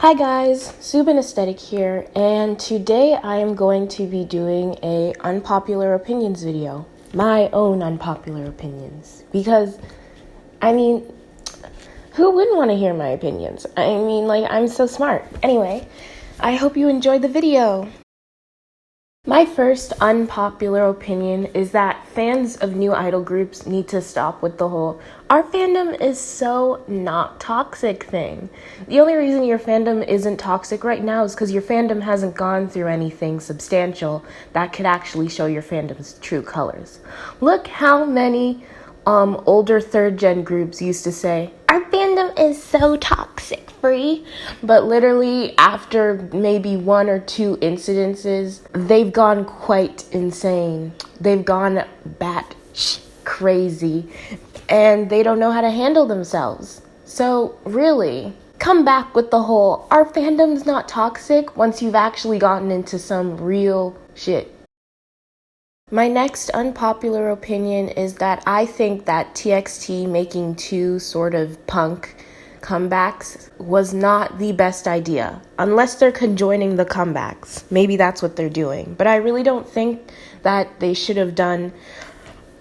Hi guys, Subin Aesthetic here, and today I am going to be doing a unpopular opinions video. My own unpopular opinions. Because, who wouldn't want to hear my opinions? I'm so smart. Anyway, I hope you enjoyed the video. My first unpopular opinion is that fans of new idol groups need to stop with the whole "our fandom is so not toxic" thing. The only reason your fandom isn't toxic right now is because your fandom hasn't gone through anything substantial that could actually show your fandom's true colors. Look how many older third-gen groups used to say, "Our fandom is so toxic free," but literally after maybe one or two incidences, they've gone quite insane. They've gone crazy, and they don't know how to handle themselves. So really, come back with the whole "our fandom's not toxic" once you've actually gotten into some real shit. My next unpopular opinion is that I think that TXT making two sort of punk comebacks was not the best idea, unless they're conjoining the comebacks. Maybe that's what they're doing. But I really don't think that they should have done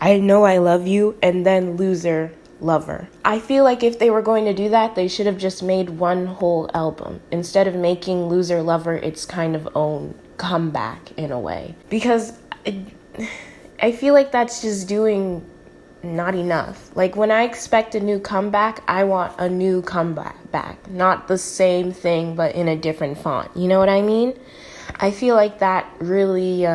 "I Know I Love You" and then "Loser Lover." I feel like if they were going to do that, they should have just made one whole album instead of making "Loser Lover" its kind of own comeback in a way. Because I feel like that's just doing not enough. Like, when I expect a new comeback, I want a new comeback, not the same thing but in a different font. You know what I mean? I feel like that really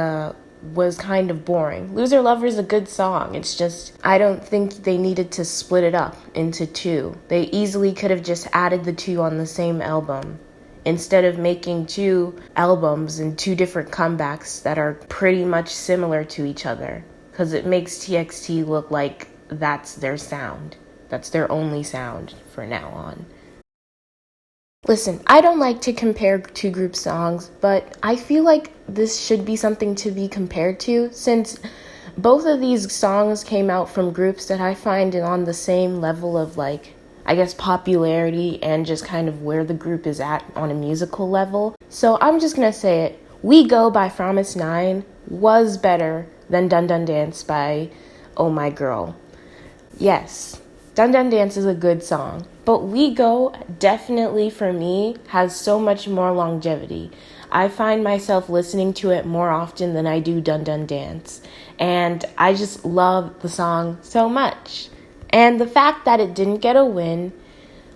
was kind of boring. "Loser Lover" is a good song. It's just, I don't think they needed to split it up into two. They easily could have just added the two on the same album, instead of making two albums and two different comebacks that are pretty much similar to each other, because it makes TXT look like that's their sound. That's their only sound for now on. Listen, I don't like to compare two group songs, but I feel like this should be something to be compared to, since both of these songs came out from groups that I find on the same level of, popularity and just kind of where the group is at on a musical level. So I'm just gonna say it. "We Go" by Promise 9 was better than "Dun Dun Dance" by Oh My Girl. Yes, "Dun Dun Dance" is a good song, but "We Go" definitely for me has so much more longevity. I find myself listening to it more often than I do "Dun Dun Dance," and I just love the song so much. And the fact that it didn't get a win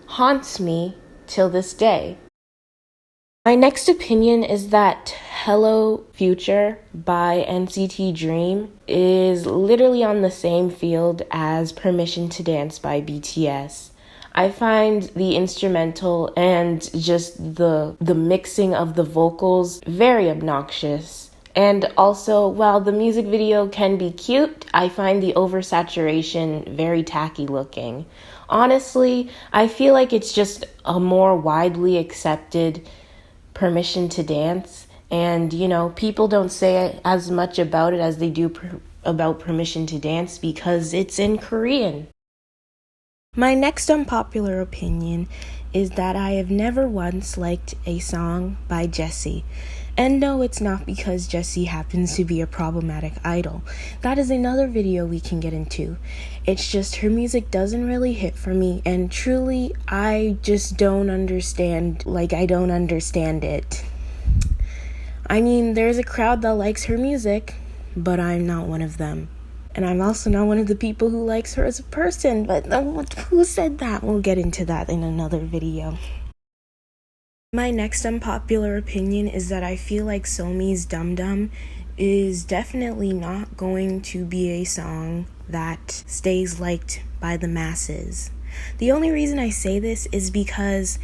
haunts me till this day. My next opinion is that "Hello Future" by NCT Dream is literally on the same field as "Permission to Dance" by BTS. I find the instrumental and just the mixing of the vocals very obnoxious. And also, while the music video can be cute, I find the oversaturation very tacky looking. Honestly, I feel like it's just a more widely accepted "Permission to Dance," and people don't say as much about it as they do about "Permission to Dance" because it's in Korean. My next unpopular opinion is that I have never once liked a song by Jessie. And no, it's not because Jessie happens to be a problematic idol. That is another video we can get into. It's just her music doesn't really hit for me, and truly, I just don't understand, I don't understand it. There's a crowd that likes her music, but I'm not one of them. And I'm also not one of the people who likes her as a person, but who said that? We'll get into that in another video. My next unpopular opinion is that I feel like Somi's Dum Dum is definitely not going to be a song that stays liked by the masses. The only reason I say this is because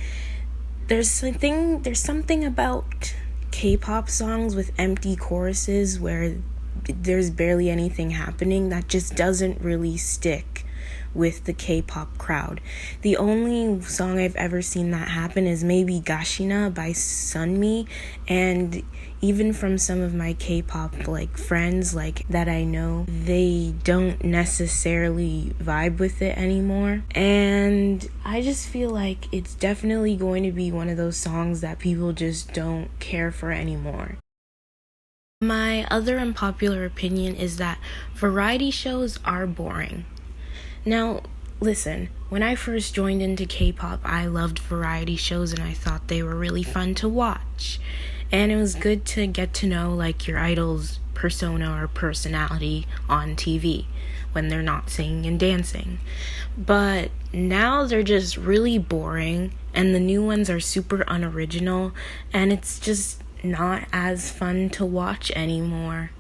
there's something about K-pop songs with empty choruses where there's barely anything happening that just doesn't really stick with the K-pop crowd. The only song I've ever seen that happen is maybe Gashina by Sunmi, and even from some of my K-pop friends that I know, they don't necessarily vibe with it anymore. And I just feel like it's definitely going to be one of those songs that people just don't care for anymore. My other unpopular opinion is that variety shows are boring. Now, listen, when I first joined into K-pop, I loved variety shows and I thought they were really fun to watch. And it was good to get to know your idol's persona or personality on TV when they're not singing and dancing. But now they're just really boring, and the new ones are super unoriginal, and it's just not as fun to watch anymore.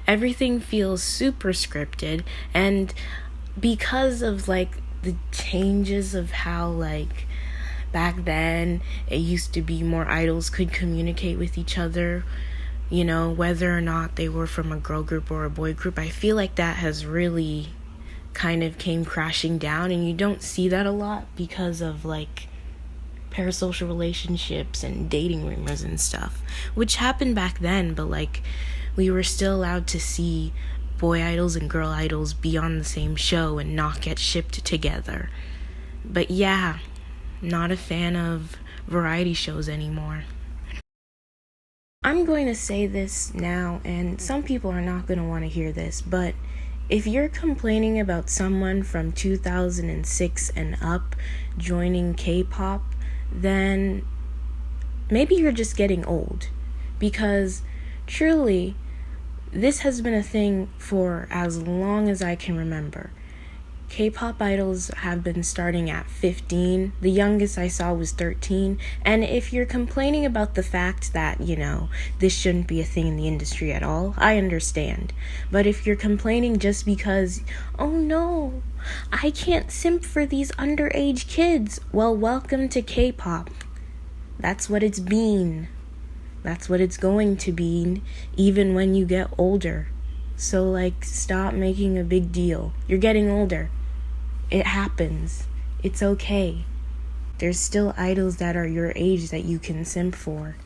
Everything feels super scripted, and because of the changes of how back then it used to be more idols could communicate with each other, whether or not they were from a girl group or a boy group, I feel like that has really kind of came crashing down, and you don't see that a lot because of parasocial relationships and dating rumors and stuff, which happened back then, but we were still allowed to see boy idols and girl idols be on the same show and not get shipped together. But yeah, not a fan of variety shows anymore. I'm going to say this now, and some people are not going to want to hear this, but if you're complaining about someone from 2006 and up joining K-pop, then maybe you're just getting old, because truly, this has been a thing for as long as I can remember. K-pop idols have been starting at 15. The youngest I saw was 13. And if you're complaining about the fact that, this shouldn't be a thing in the industry at all, I understand. But if you're complaining just because, oh no, I can't simp for these underage kids, well, welcome to K-pop. That's what it's been. That's what it's going to be, even when you get older. So, stop making a big deal. You're getting older. It happens. It's okay. There's still idols that are your age that you can simp for.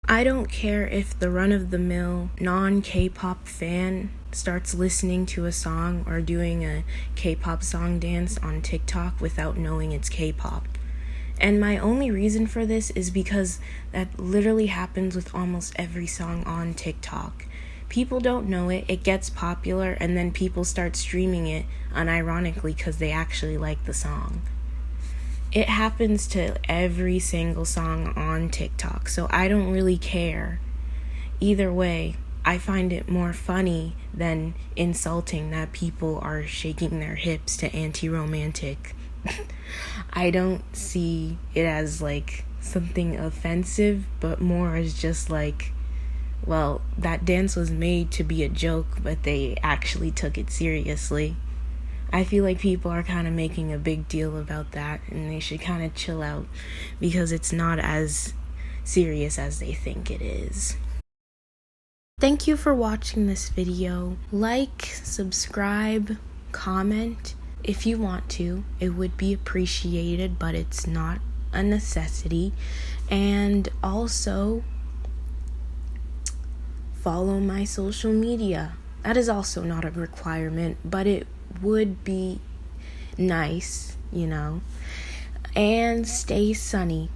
I don't care if the run-of-the-mill non-K-pop fan starts listening to a song or doing a K-pop song dance on TikTok without knowing it's K-pop. And my only reason for this is because that literally happens with almost every song on TikTok. People don't know it, it gets popular, and then people start streaming it unironically because they actually like the song. It happens to every single song on TikTok, so I don't really care. Either way, I find it more funny than insulting that people are shaking their hips to anti-romantic. I don't see it as something offensive, but more as just well, that dance was made to be a joke, but they actually took it seriously. I feel like people are kind of making a big deal about that, and they should kind of chill out because it's not as serious as they think it is. Thank you for watching this video. Like, subscribe, comment if you want to. It would be appreciated, but it's not a necessity. And also, follow my social media. That is also not a requirement, but it would be nice, And stay sunny.